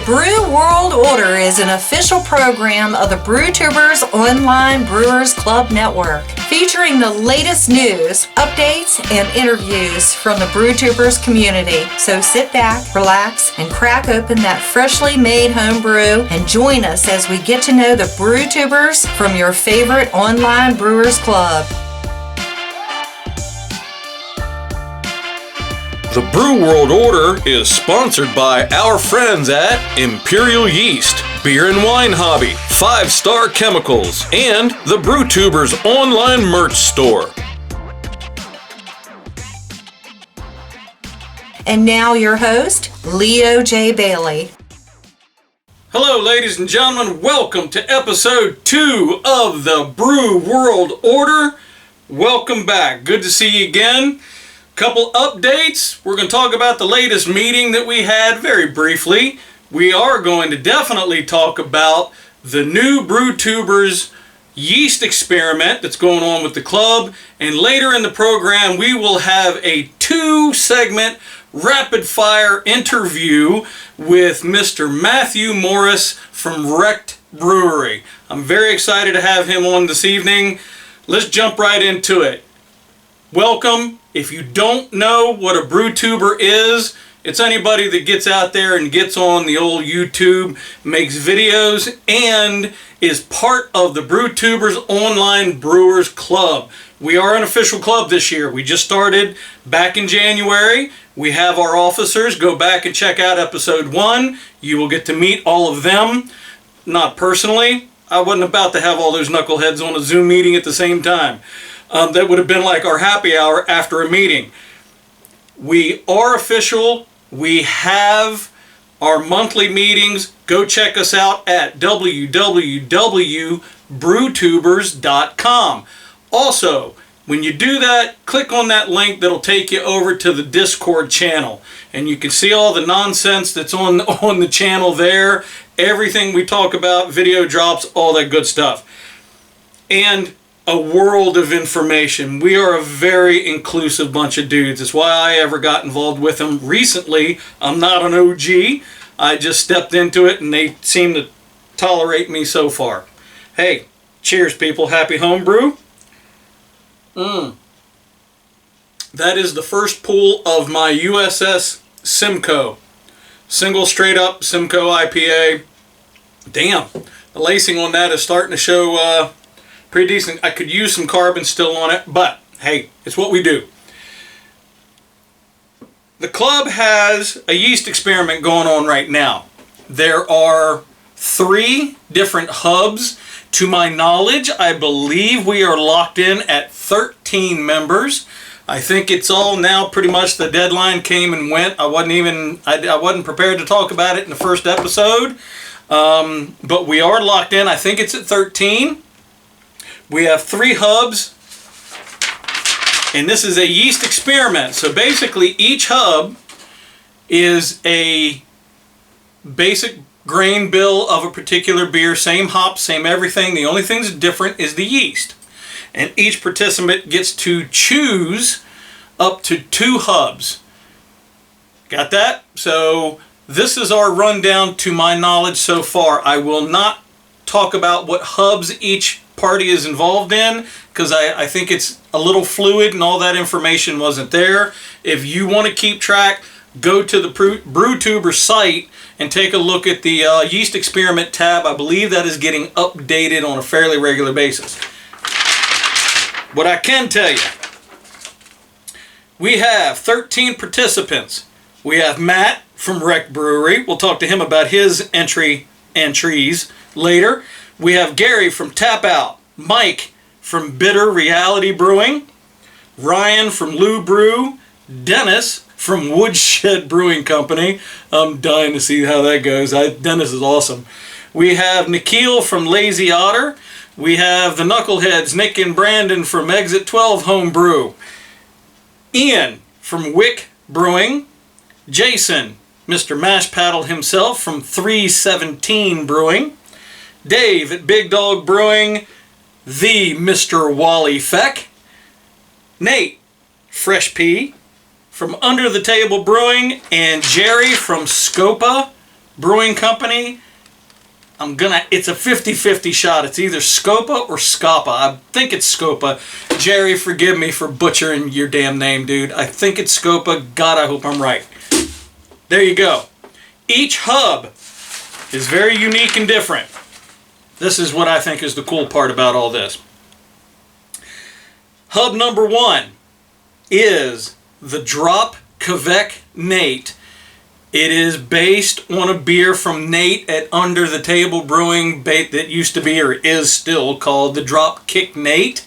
Brew World Order is an official program of the BrewTubers Online Brewers Club Network, featuring the latest news, updates, and interviews from the BrewTubers community. So sit back, relax, and crack open that freshly made home brew and join us as we get to know the BrewTubers from your favorite online brewers club. The Brew World Order is sponsored by our friends at Imperial Yeast, Beer and Wine Hobby, 5-Star Chemicals, and the BrewTubers online merch store. And now your host, Leo J. Bailey. Hello, ladies and gentlemen. Welcome to episode 2 of the Brew World Order. Welcome back. Good to see you again. Couple updates. We're going to talk about the latest meeting that we had very briefly. We are going to definitely talk about the new BrewTubers Yeast Experiment that's going on with the club. And later in the program, we will have a 2-segment rapid-fire interview with Mr. Matthew Morris from Wrecked Brewery. I'm very excited to have him on this evening. Let's jump right into it. Welcome. If you don't know what a BrewTuber is, it's anybody that gets out there and gets on the old YouTube, makes videos, and is part of the BrewTubers Online Brewers Club. We are an official club this year. We just started back in January. We have our officers. Go back and check out episode 1. You will get to meet all of them. Not personally. I wasn't about to have all those knuckleheads on a Zoom meeting at the same time. That would have been like our happy hour after a meeting. We are official. We have our monthly meetings. Go check us out at www.brewtubers.com. Also, when you do that, click on that link that'll take you over to the Discord channel. And you can see all the nonsense that's on the channel there. Everything we talk about, video drops, all that good stuff. And a world of information. We are a very inclusive bunch of dudes. That's why I ever got involved with them recently. I'm not an OG. I just stepped into it and they seem to tolerate me so far. Hey, cheers people. Happy homebrew. That is the first pull of my USS Simcoe. Single straight up Simcoe IPA. Damn. The lacing on that is starting to show pretty decent. I could use some carbon still on it, but hey, it's what we do. The club has a yeast experiment going on right now. There are 3 different hubs. To my knowledge, I believe we are locked in at 13 members. I think it's all now pretty much the deadline came and went. I wasn't prepared to talk about it in the first episode. But we are locked in. I think it's at 13. We have 3 hubs, and this is a yeast experiment. So basically each hub is a basic grain bill of a particular beer, same hops, same everything. The only thing that's different is the yeast. And each participant gets to choose up to 2 hubs. Got that? So this is our rundown to my knowledge so far. I will not talk about what hubs each party is involved in because I think it's a little fluid and all that information wasn't there. If you want to keep track, go to the BrewTuber site and take a look at the yeast experiment tab. I believe that is getting updated on a fairly regular basis. What I can tell you, we have 13 participants. We have Matt from Wrecked Brewery. We'll talk to him about his entries later. We have Gary from Tap Out, Mike from Bitter Reality Brewing, Ryan from Lou Brew, Dennis from Woodshed Brewing Company. I'm dying to see how that goes. Dennis is awesome. We have Nikhil from Lazy Otter. We have the Knuckleheads, Nick and Brandon from Exit 12 Home Brew. Ian from Wick Brewing. Jason, Mr. Mash Paddle himself from 317 Brewing. Dave at Big Dog Brewing, the Mr. Wally Feck. Nate, Fresh Pea from Under the Table Brewing, and Jerry from Scopa Brewing Company, it's a 50-50 shot. It's either Scopa or Scapa. I think it's Scopa. Jerry, forgive me for butchering your damn name, dude. I think it's Scopa. God, I hope I'm right. There you go. Each hub is very unique and different. This is what I think is the cool part about all this. Hub number 1 is the Drop Quebec Nate. It is based on a beer from Nate at Under the Table Brewing that used to be or is still called the Drop Kick Nate.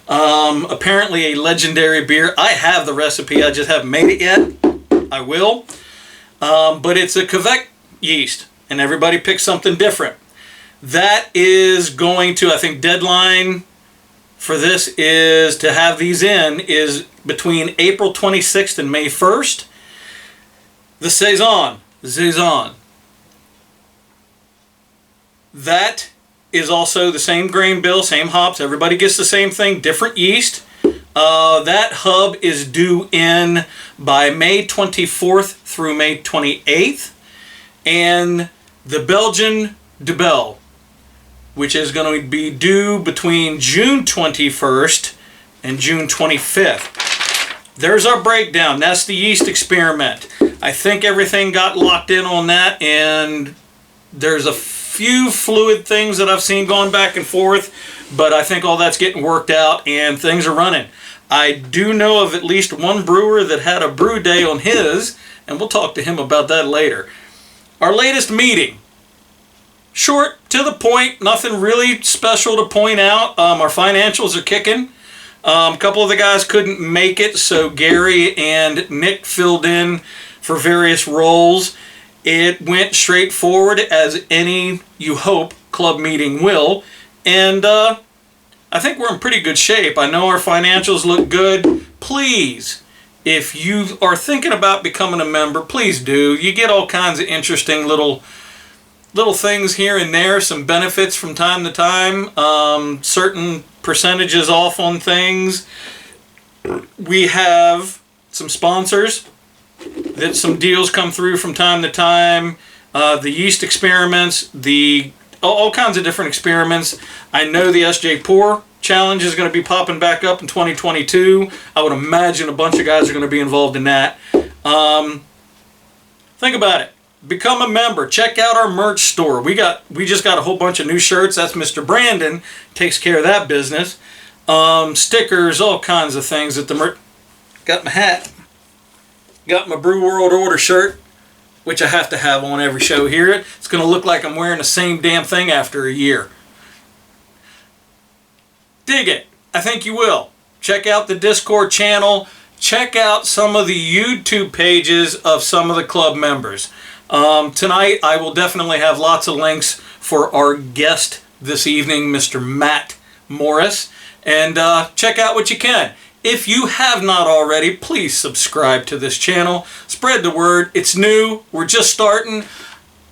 Apparently a legendary beer. I have the recipe, I just haven't made it yet. I will. But it's a Quebec yeast, and everybody picks something different. That is going to, I think, deadline for this is to have these in is between April 26th and May 1st. The Saison. That is also the same grain bill, same hops. Everybody gets the same thing, different yeast. That hub is due in by May 24th through May 28th. And the Belgian de Bell, which is going to be due between June 21st and June 25th. There's our breakdown. That's the yeast experiment. I think everything got locked in on that, and there's a few fluid things that I've seen going back and forth, but I think all that's getting worked out and things are running. I do know of at least one brewer that had a brew day on his, and we'll talk to him about that later. Our latest meeting. Short, to the point, nothing really special to point out. Our financials are kicking. A couple of the guys couldn't make it, so Gary and Nick filled in for various roles. It went straightforward as any, you hope, club meeting will. And I think we're in pretty good shape. I know our financials look good. Please, if you are thinking about becoming a member, please do. You get all kinds of interesting little things here and there, some benefits from time to time, certain percentages off on things. We have some sponsors that some deals come through from time to time. The yeast experiments, all kinds of different experiments. I know the SJ Pour Challenge is going to be popping back up in 2022. I would imagine a bunch of guys are going to be involved in that. Think about it. Become a member. Check out our merch store. We just got a whole bunch of new shirts. That's Mr. Brandon takes care of that business. Stickers, all kinds of things at the merch. Got my hat. Got my Brew World Order shirt, which I have to have on every show here. It's going to look like I'm wearing the same damn thing after a year. Dig it. I think you will. Check out the Discord channel. Check out some of the YouTube pages of some of the club members. Tonight I will definitely have lots of links for our guest this evening, Mr. Matt Morris. And check out what you can. If you have not already, please subscribe to this channel. Spread the word. It's new. We're just starting.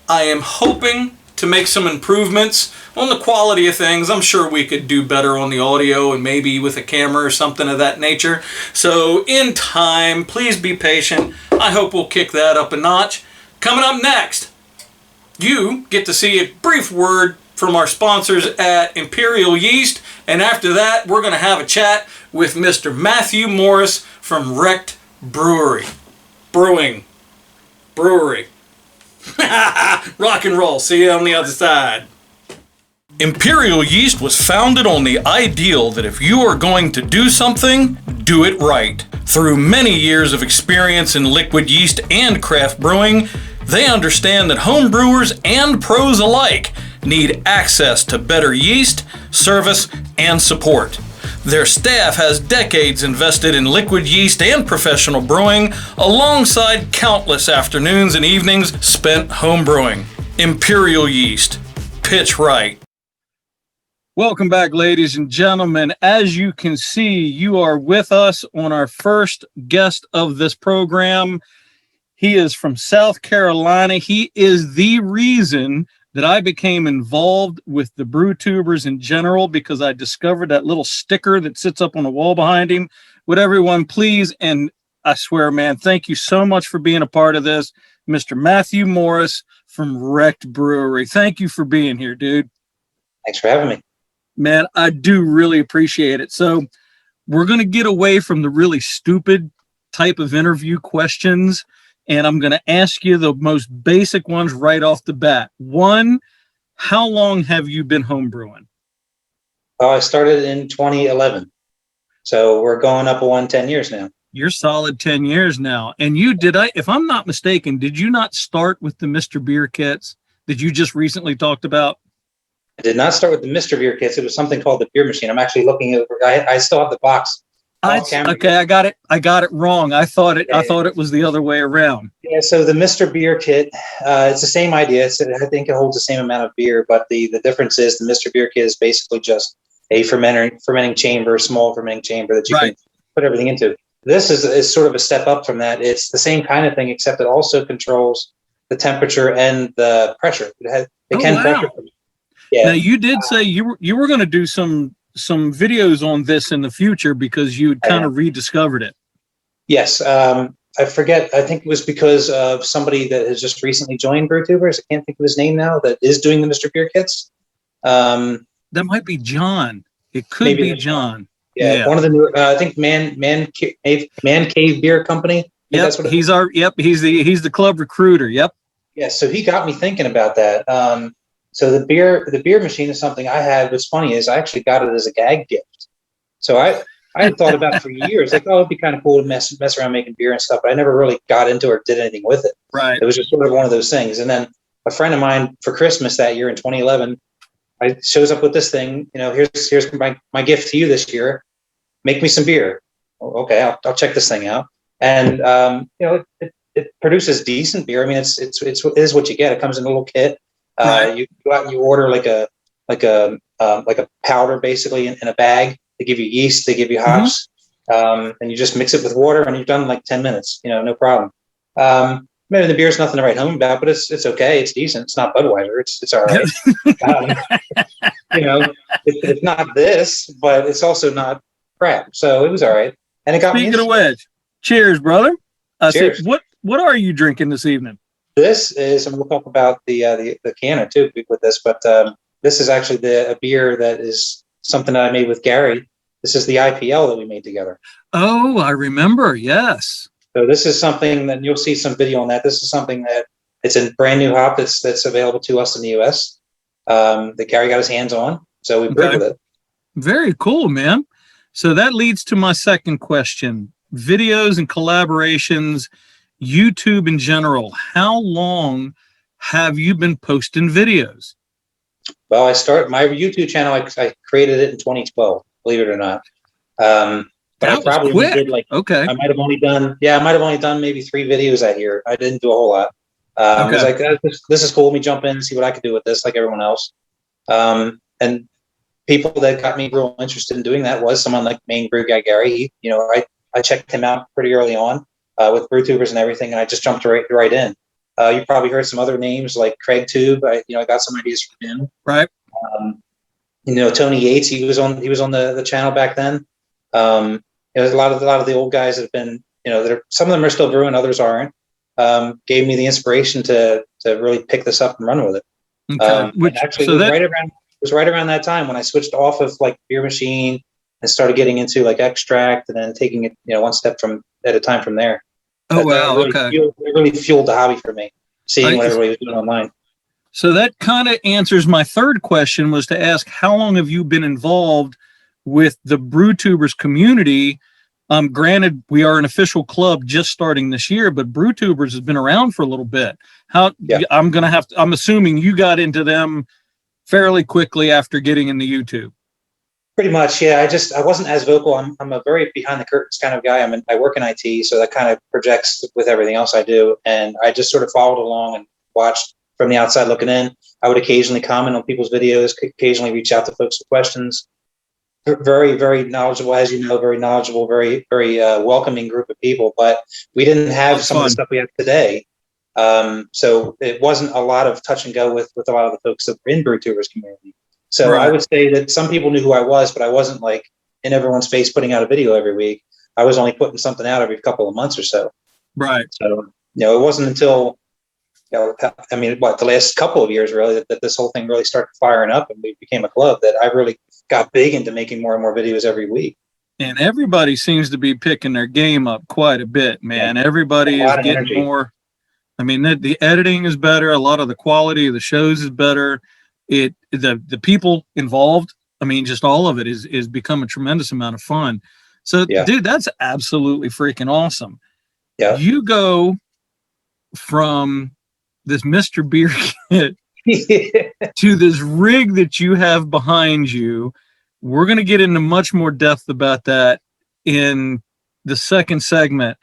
I am hoping to make some improvements on the quality of things. I'm sure we could do better on the audio and maybe with a camera or something of that nature. So in time, please be patient. I hope we'll kick that up a notch. Coming up next, you get to see a brief word from our sponsors at Imperial Yeast. And after that, we're going to have a chat with Mr. Matthew Morris from Wrecked Brewery. Brewery. Rock and roll. See you on the other side. Imperial Yeast was founded on the ideal that if you are going to do something, do it right. Through many years of experience in liquid yeast and craft brewing, they understand that home brewers and pros alike need access to better yeast, service, and support. Their staff has decades invested in liquid yeast and professional brewing, alongside countless afternoons and evenings spent home brewing. Imperial Yeast. Pitch right. Welcome back, ladies and gentlemen. As you can see, you are with us on our first guest of this program. He is from South Carolina. He is the reason that I became involved with the BrewTubers in general, because I discovered that little sticker that sits up on the wall behind him. Would everyone please and I swear, man, thank you so much for being a part of this. Mr. Matthew Morris from Wrecked Brewery. Thank you for being here, dude. Thanks for having me. Man, I do really appreciate it. So we're going to get away from the really stupid type of interview questions, and I'm going to ask you the most basic ones right off the bat. One, how long have you been homebrewing? I started in 2011. So we're going up on 10 years now. You're solid 10 years now. And if I'm not mistaken, did you not start with the Mr. Beer kits that you just recently talked about? I did not start with the Mr. Beer kits. It was something called the Beer Machine. I'm actually looking at I still have the box. Okay, I got it wrong. I thought it was the other way around. Yeah, so the Mr. Beer kit, it's the same idea. I think it holds the same amount of beer, but the difference is the Mr. Beer kit is basically just a fermenting chamber, small fermenting chamber that you can put everything into. This is sort of a step up from that. It's the same kind of thing, except it also controls the temperature and the pressure. Pressure. Yeah. Now you did say you were going to do some videos on this in the future because you had kind of rediscovered it. Yes. I forget. I think it was because of somebody that has just recently joined BrewTubers. I can't think of his name now. That is doing the Mr. Beer kits. That might be John. It could be John. Yeah, one of the new. I think Man Cave Beer Company. Yep, that's what he's the club recruiter. Yep. Yeah, so he got me thinking about that. So the beer machine is something I had. What's funny is I actually got it as a gag gift. So I had thought about it for years. Like, it'd be kind of cool to mess around making beer and stuff, but I never really got into it or did anything with it. Right. It was just sort of one of those things. And then a friend of mine for Christmas that year in 2011, I shows up with this thing. Here's my gift to you this year. Make me some beer. Okay, I'll check this thing out. And it produces decent beer. I mean, it is what you get. It comes in a little kit. You go out and you order like a powder basically in a bag. They give you yeast, they give you hops, and you just mix it with water, and you're done in like 10 minutes. No problem. Maybe the beer's nothing to write home about, but it's okay. It's decent. It's not Budweiser. It's all right. It's not this, but it's also not crap. So it was all right. And it got me. Speaking of which, cheers, brother. Cheers. So what are you drinking this evening? This is, and we'll talk about the canner too with this, but this is actually a beer that is something that I made with Gary. This is the IPL that we made together. Oh, I remember. Yes. So this is something that you'll see some video on that. This is something that it's a brand new hop that's available to us in the U.S. That Gary got his hands on. So we brewed with it. Very cool, man. So that leads to my second question. Videos and collaborations, YouTube in general. How long have you been posting videos? Well, I started my YouTube channel. I created it in 2012, believe it or not. But I probably did I might have only done maybe 3 videos that year. I didn't do a whole lot. I was like, this is cool. Let me jump in and see what I could do with this, like everyone else. And people that got me real interested in doing that was someone like main brew guy Gary. I checked him out pretty early on with BrewTubers and everything, and I just jumped right in. You probably heard some other names like Craig Tube. I got some ideas from him. Right. Tony Yates. He was on the channel back then. A lot of the old guys that have been, some of them are still brewing, others aren't. Gave me the inspiration to really pick this up and run with it. Okay. It was right around that time when I switched off of like beer machine and started getting into like extract and then taking it, one step at a time from there. Oh, wow. It really fueled the hobby for me, seeing what everybody was doing online. So that kind of answers my third question, was to ask, how long have you been involved with the BrewTubers community? Granted, we are an official club just starting this year, but BrewTubers has been around for a little bit. I'm assuming you got into them fairly quickly after getting into YouTube. Pretty much, yeah. I wasn't as vocal. I'm a very behind the curtains kind of guy. I work in IT, so that kind of projects with everything else I do. And I just sort of followed along and watched from the outside looking in. I would occasionally comment on people's videos, occasionally reach out to folks with questions. Very, very knowledgeable, as you know, very knowledgeable, very, very welcoming group of people. But we didn't have some of the stuff we have today. So it wasn't a lot of touch and go with a lot of the folks that were in BrewTubers community. So I would say that some people knew who I was, but I wasn't like in everyone's face putting out a video every week. I was only putting something out every couple of months or so. Right. So, it wasn't until, the last couple of years really that this whole thing really started firing up and we became a club that I really got big into making more and more videos every week. And everybody seems to be picking their game up quite a bit, man. Yeah. Everybody is getting energy. more. I mean, the editing is better. A lot of the quality of the shows is better. The people involved, I mean, just all of it is become a tremendous amount of fun. So, dude, that's absolutely freaking awesome. Yeah. You go from this Mr. Beer kit to this rig that you have behind you. We're going to get into much more depth about that in the second segment.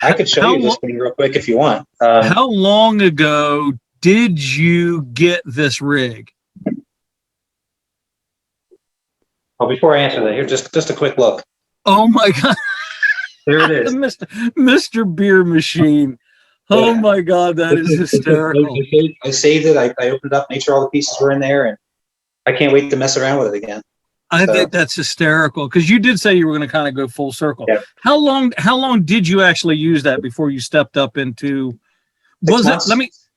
I could show you this thing real quick if you want. How long ago did you get this rig? Well, before I answer that, here, just a quick look. Oh my God. There it is. Mr. Beer Machine. Oh my God, that is hysterical. I saved it. I opened it up, made sure all the pieces were in there, and I can't wait to mess around with it again. I think that's hysterical because you did say you were going to kind of go full circle. Yeah. How long did you actually use that before you stepped up into? 6 months.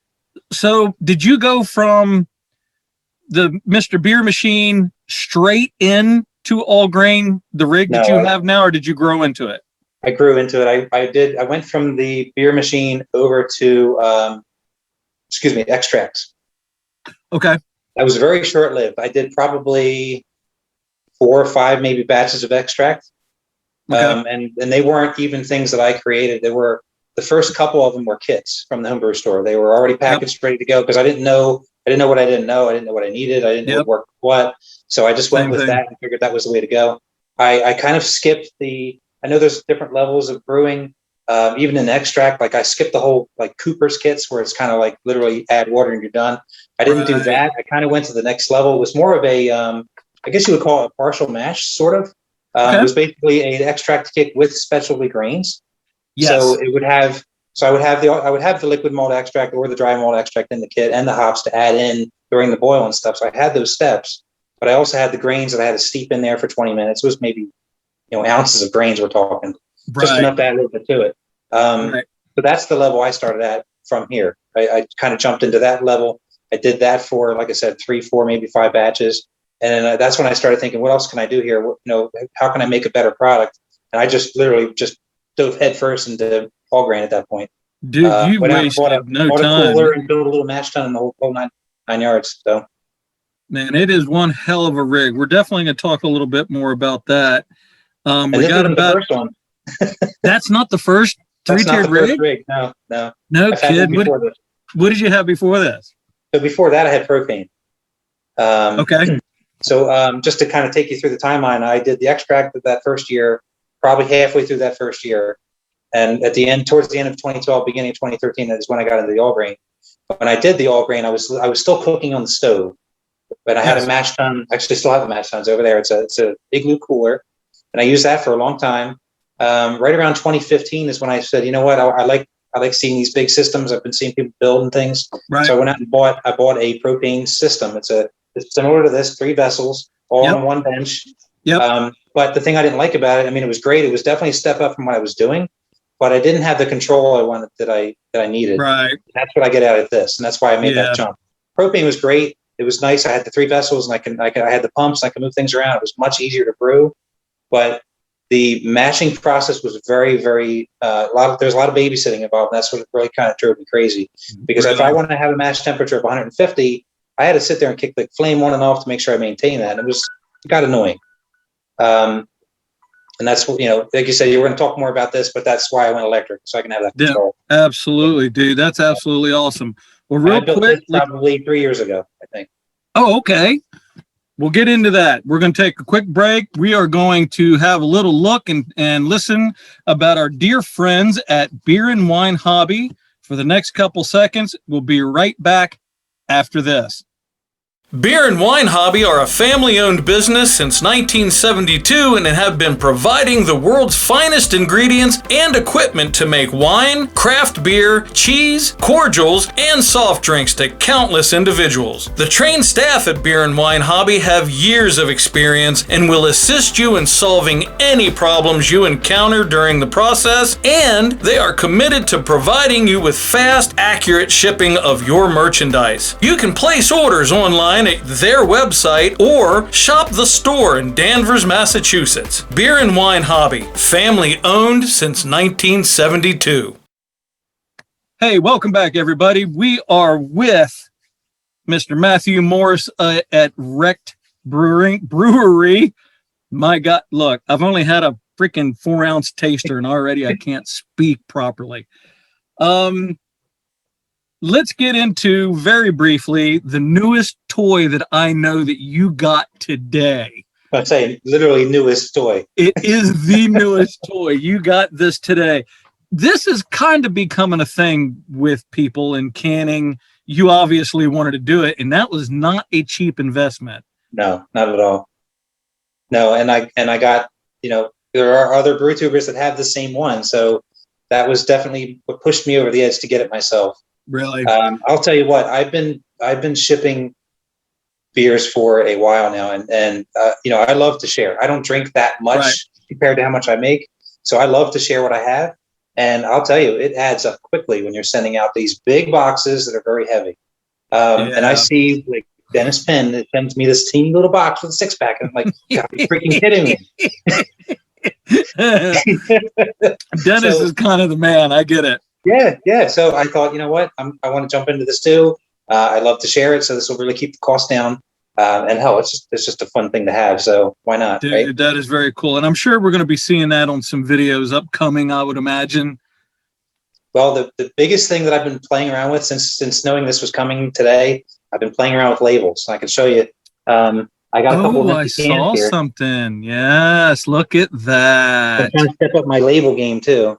So did you go from the Mr. Beer Machine straight in to all grain, the rig that you have now, or did you grow into it? I grew into it. I went from the beer machine over to, extracts. Okay. That was very short lived. I did probably 4 or 5 maybe batches of extract. Okay. And they weren't even things that I created. They were, the first couple of them were kits from the homebrew store. They were already packaged, ready to go because I didn't know what I didn't know. I didn't know what I needed. I didn't know what worked what. So I just went with that and figured that was the way to go. I kind of skipped I know there's different levels of brewing, even in extract. Like I skipped the whole like Cooper's kits where it's kind of like literally add water and you're done. I didn't do that. I kind of went to the next level. It was more of a, I guess you would call it a partial mash, sort of. It was basically an extract kit with specialty grains. Yes. So it would have, I would have the liquid malt extract or the dry malt extract in the kit and the hops to add in during the boil and stuff. So I had those steps, but I also had the grains that I had to steep in there for 20 minutes. It was maybe, ounces of grains we're talking, just enough to add a little bit to it. So that's the level I started at from here. I kind of jumped into that level. I did that for, like I said, 3, 4, maybe 5 batches. And then that's when I started thinking, what else can I do here? How can I make a better product? And I just literally just dove head first into all grain at that point. Dude, you wasted no time. A cooler and built a little mash tun and the whole nine yards. So, man, it is one hell of a rig. We're definitely going to talk a little bit more about that. We got about the first one. That's not the first 3-tiered rig? No kid. What did you have before this? So before that, I had propane. Okay. So just to kind of take you through the timeline, I did the extract of that first year, probably halfway through that first year. And towards the end of 2012, beginning of 2013, that is when I got into the all grain. When I did the all grain, I was still cooking on the stove, but I had a mash tun. Actually, still have the mash tuns over there. It's a igloo cooler, and I used that for a long time. Right around 2015 is when I said, you know what, I like seeing these big systems. I've been seeing people building things, so I went out and bought a propane system. It's similar to this, 3 vessels, all on one bench. Yep. But the thing I didn't like about it, I mean, it was great. It was definitely a step up from what I was doing, but I didn't have the control I wanted that I needed. Right. That's what I get out of this, and that's why I made that jump. Propane was great. It was nice. I had the 3 vessels, and I had the pumps. I could move things around. It was much easier to brew, but the mashing process was very, very there's a lot of babysitting involved. And that's what really kind of drove me crazy. Because if I wanted to have a mash temperature of 150, I had to sit there and kick the flame on and off to make sure I maintain that. And it got annoying. And that's, like you said, you were going to talk more about this, but that's why I went electric, so I can have that control. Yeah, absolutely, dude. That's absolutely awesome. Well, real quick, probably 3 years ago, I think. Oh, okay. We'll get into that. We're going to take a quick break. We are going to have a little look and listen about our dear friends at Beer and Wine Hobby for the next couple seconds. We'll be right back after this. Beer and Wine Hobby are a family-owned business since 1972 and have been providing the world's finest ingredients and equipment to make wine, craft beer, cheese, cordials, and soft drinks to countless individuals. The trained staff at Beer and Wine Hobby have years of experience and will assist you in solving any problems you encounter during the process, and they are committed to providing you with fast, accurate shipping of your merchandise. You can place orders online at their website or shop the store in Danvers, Massachusetts. Beer and Wine Hobby, family owned since 1972. Hey, welcome back, everybody. We are with Mr. Matthew Morris at Wrecked Brewery. My God, look, I've only had a freaking 4-ounce taster and already I can't speak properly. Let's get into, very briefly, the newest toy that I know that you got today. I'd say literally newest toy. It is the newest toy. You got this today. This is kind of becoming a thing with people in canning. You obviously wanted to do it, and that was not a cheap investment. No, not at all. No, and I got, there are other BrewTubers that have the same one, so that was definitely what pushed me over the edge to get it myself. Really? I'll tell you what, I've been shipping beers for a while now, and I love to share. I don't drink that much compared to how much I make, so I love to share what I have. And I'll tell you, it adds up quickly when you're sending out these big boxes that are very heavy. And I see like Dennis Penn that sends me this teeny little box with a 6-pack, and I'm like, you gotta be freaking kidding me. Dennis is kind of the man. I get it. Yeah. So I thought, you know what? I want to jump into this too. I love to share it, so this will really keep the cost down. And hell, it's just a fun thing to have. So why not? Dude, right? That is very cool, and I'm sure we're going to be seeing that on some videos upcoming, I would imagine. Well, the biggest thing that I've been playing around with since knowing this was coming today, I've been playing around with labels. I can show you. I got a couple of I saw here. Something. Yes, look at that. I'm trying to step up my label game too.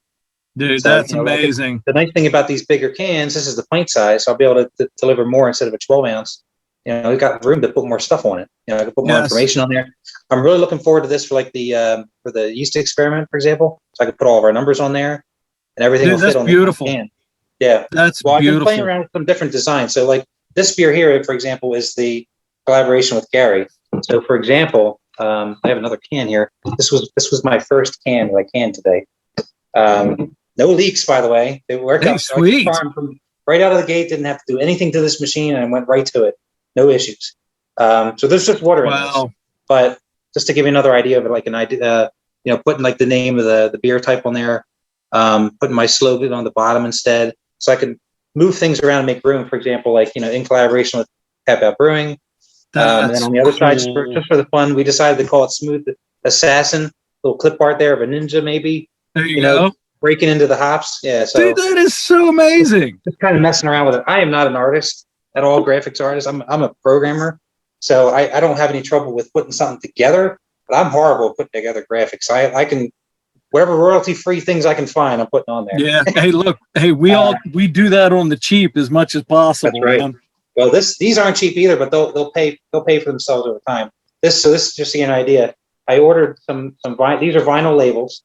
Dude, So, that's amazing. The nice thing about these bigger cans, this is the pint size, so I'll be able to deliver more instead of a 12-ounce. We've got room to put more stuff on it. I can put more information on there. I'm really looking forward to this for like the yeast experiment, for example. So I can put all of our numbers on there, and everything will fit on beautiful. the can. Yeah, that's beautiful. I've been playing around with some different designs. So like this beer here, for example, is the collaboration with Gary. So for example, I have another can here. This was my first can that I canned today. No leaks, by the way. They worked out sweet. From right out of the gate. Didn't have to do anything to this machine, and I went right to it. No issues. So there's just water in this. But just to give you another idea of it, like an idea, putting like the name of the beer type on there, putting my slogan on the bottom instead, so I can move things around and make room. For example, like in collaboration with Tap Out Brewing. And then on the other side, just for the fun, we decided to call it Smooth Assassin. Little clip art there of a ninja, maybe. There you go. Breaking into the hops. Yeah. So dude, that is so amazing. Just kind of messing around with it. I am not an artist at all, graphics artist. I'm a programmer, so I don't have any trouble with putting something together. But I'm horrible at putting together graphics. I can, whatever royalty-free things I can find, I'm putting on there. Yeah. Hey, look. Hey, we do that on the cheap as much as possible. That's right. Man. Well, these aren't cheap either, but they'll pay for themselves over time. This is just to get an idea. I ordered some these are vinyl labels.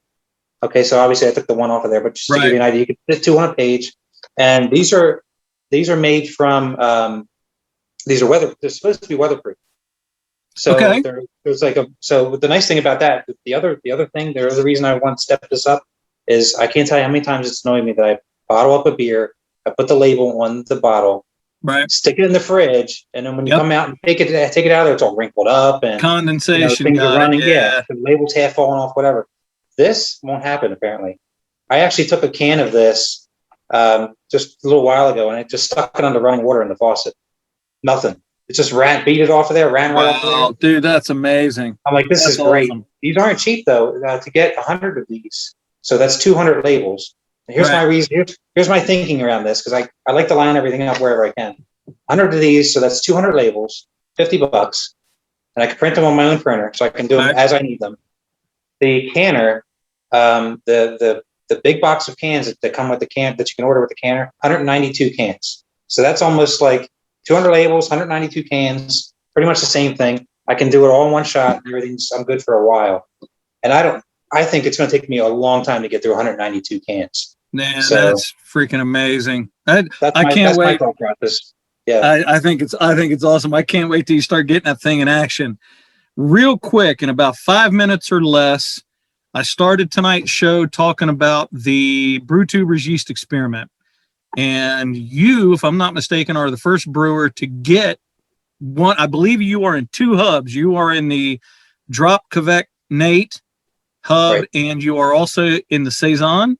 Okay, so obviously I took the one off of there, but just to give you an idea, you can fit 2 on a page, and these are made from they're supposed to be weatherproof. So there's like so the nice thing about that, the other thing, the other reason I want to step this up is I can't tell you how many times it's annoyed me that I bottle up a beer, I put the label on the bottle, stick it in the fridge, and then when you come out and take it out of there, it's all wrinkled up and condensation. Things are running. The label's half falling off, whatever. This won't happen, apparently. I actually took a can of this just a little while ago, and I just stuck it under running water in the faucet. Nothing. It just beat it off of there, ran right off of there. Oh, dude, that's amazing. I'm like, this is great. Awesome. These aren't cheap, though, to get 100 of these. So that's 200 labels. And here's my reason. Here's my thinking around this, because I like to line everything up wherever I can. 100 of these, so that's 200 labels, $50, and I can print them on my own printer, so I can do them as I need them. The canner, the big box of cans that come with the can that you can order with the canner, 192 cans. So that's almost like 200 labels, 192 cans. pretty much the same thing. I can do it all in one shot and I'm good for a while. And I think it's going to take me a long time to get through 192 cans. Man, So that's freaking amazing. I can't that's wait. my thought process. Yeah. I think it's awesome. I can't wait till you start getting that thing in action. Real quick, in about 5 minutes or less, I started tonight's show talking about the BrewTubers Yeast Experiment. And you, if I'm not mistaken, are the first brewer to get one. I believe you are in 2 hubs. You are in the Drop Quebec Nate hub, Right. and you are also in the Saison.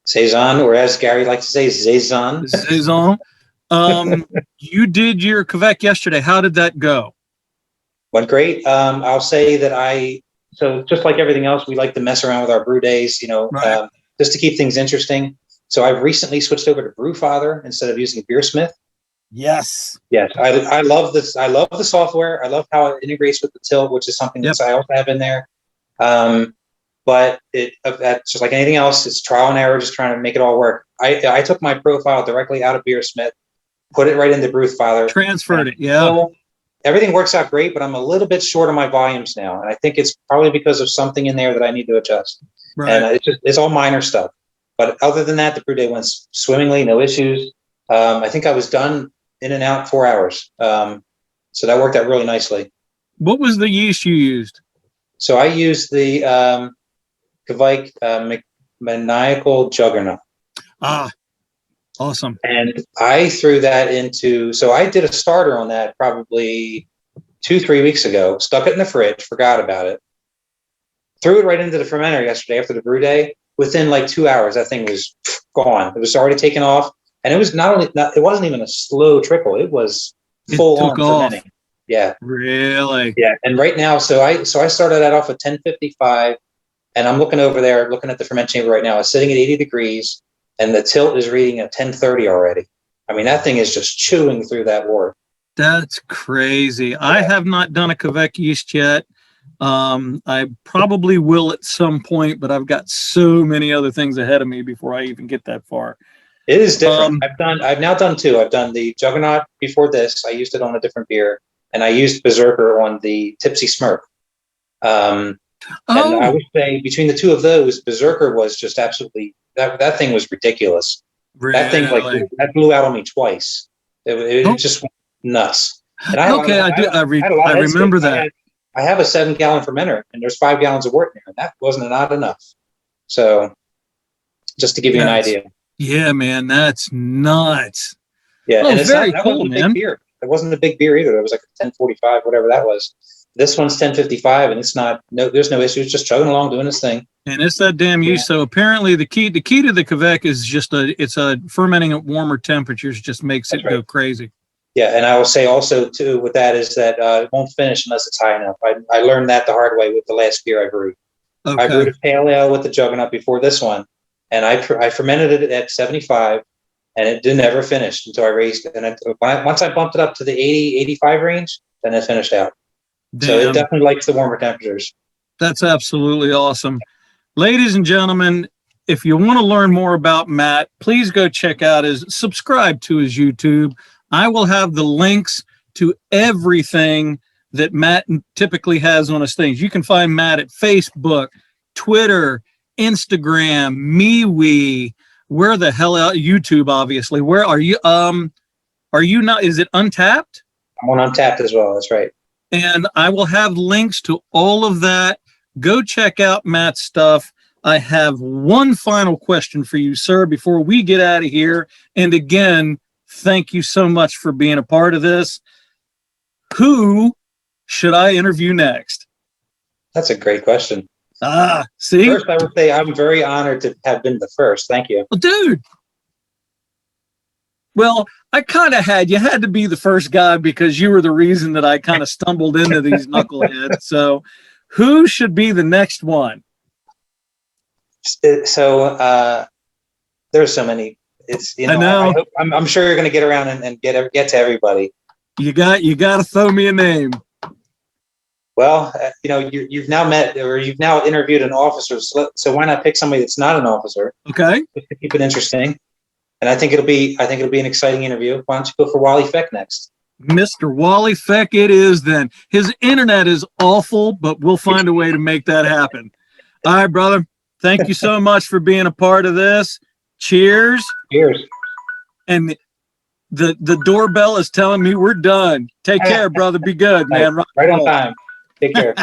Saison, or as Gary likes to say, Saison. Saison. You did your Quebec yesterday. How did that go? Went great. I'll say that so just like everything else, we like to mess around with our brew days, Right. just to keep things interesting. So I've recently switched over to BrewFather instead of using BeerSmith. Yes. Yes, I love this. I love the software. I love how it integrates with the tilt, which is something that I also have in there. But that's just like anything else. It's trial and error, just trying to make it all work. I took my profile directly out of BeerSmith, put it right into BrewFather, Transferred it. Yeah. So everything works out great, but I'm a little bit short on my volumes now, and I think it's probably because of something in there that I need to adjust. Right. And it's all minor stuff. But other than that, the brew day went swimmingly, no issues. I think I was done in and out 4 hours. So that worked out really nicely. What was the yeast you used? So I used the Kvike Maniacal Juggernaut. Ah, awesome. And I threw that so I did a starter on that probably 2-3 weeks ago, stuck it in the fridge, forgot about it, threw it right into the fermenter yesterday after the brew day. Within like 2 hours, that thing was gone. It was already taken off. And it was it wasn't even a slow trickle. It was full on fermenting. Yeah. Really? Yeah. And right now, so I started that off at 1055, and I'm looking over there, looking at the ferment chamber right now. It's sitting at 80 degrees, and the tilt is reading at 1030 already. I mean, that thing is just chewing through that wort. That's crazy. Yeah. I have not done a Quebec yeast yet. I probably will at some point, but I've got so many other things ahead of me before I even get that far. It is different. I've now done 2. I've done the Juggernaut before this. I used it on a different beer, and I used Berserker on the Tipsy Smurf. And I would say between the 2 of those, Berserker was just absolutely that thing was ridiculous. Really? That thing that blew out on me twice. It just went nuts. And I remember that. I have a 7-gallon fermenter, and there's 5 gallons of wort in there, and that wasn't not enough. So, just to give you an idea. Yeah, man, that's nuts. Yeah, and very cool, man. Big beer. It wasn't a big beer either. It was like a 1045, whatever that was. This one's 1055, and there's no issues. Just chugging along, doing this thing. And it's that damn yeast. So apparently, the key to the Quebec is just it's fermenting at warmer temperatures. Just makes it go crazy. Yeah, and I will say also too with that is that it won't finish unless it's high enough. I learned that the hard way with the last beer I brewed. Okay. I brewed a pale ale with the Juggernaut before this one, and I fermented it at 75, and it didn't ever finish until I raised it. And once I bumped it up to the 80, 85 range, then it finished out. Damn. So it definitely likes the warmer temperatures. That's absolutely awesome. Ladies and gentlemen, if you want to learn more about Matt, please go subscribe to his YouTube. I will have the links to everything that Matt typically has on his things. You can find Matt at Facebook, Twitter, Instagram, MeWe. Where the hell out? YouTube, obviously. Where are you? Are you not? Is it Untapped? I'm on Untapped as well. That's right. And I will have links to all of that. Go check out Matt's stuff. I have one final question for you, sir, before we get out of here. And again, thank you so much for being a part of this. Who should I interview next? That's a great question. See? First, I would say I'm very honored to have been the first. Thank you. Well, dude. Well, you had to be the first guy because you were the reason that I kind of stumbled into these knuckleheads. So who should be the next one? So there's so many. It's I know. I'm sure you're going to get around and get to everybody. You got to throw me a name. Well, you've now met or you've now interviewed an officer, so why not pick somebody that's not an officer? Okay. Just to keep it interesting, and I think it'll be an exciting interview. Why don't you go for Wally Feck next? Mr. Wally Feck it is then. His internet is awful, but we'll find a way to make that happen. All right, brother. Thank you so much for being a part of this. Cheers. Cheers. And the doorbell is telling me we're done. Take care, brother. Be good, man. Right on time. Take care.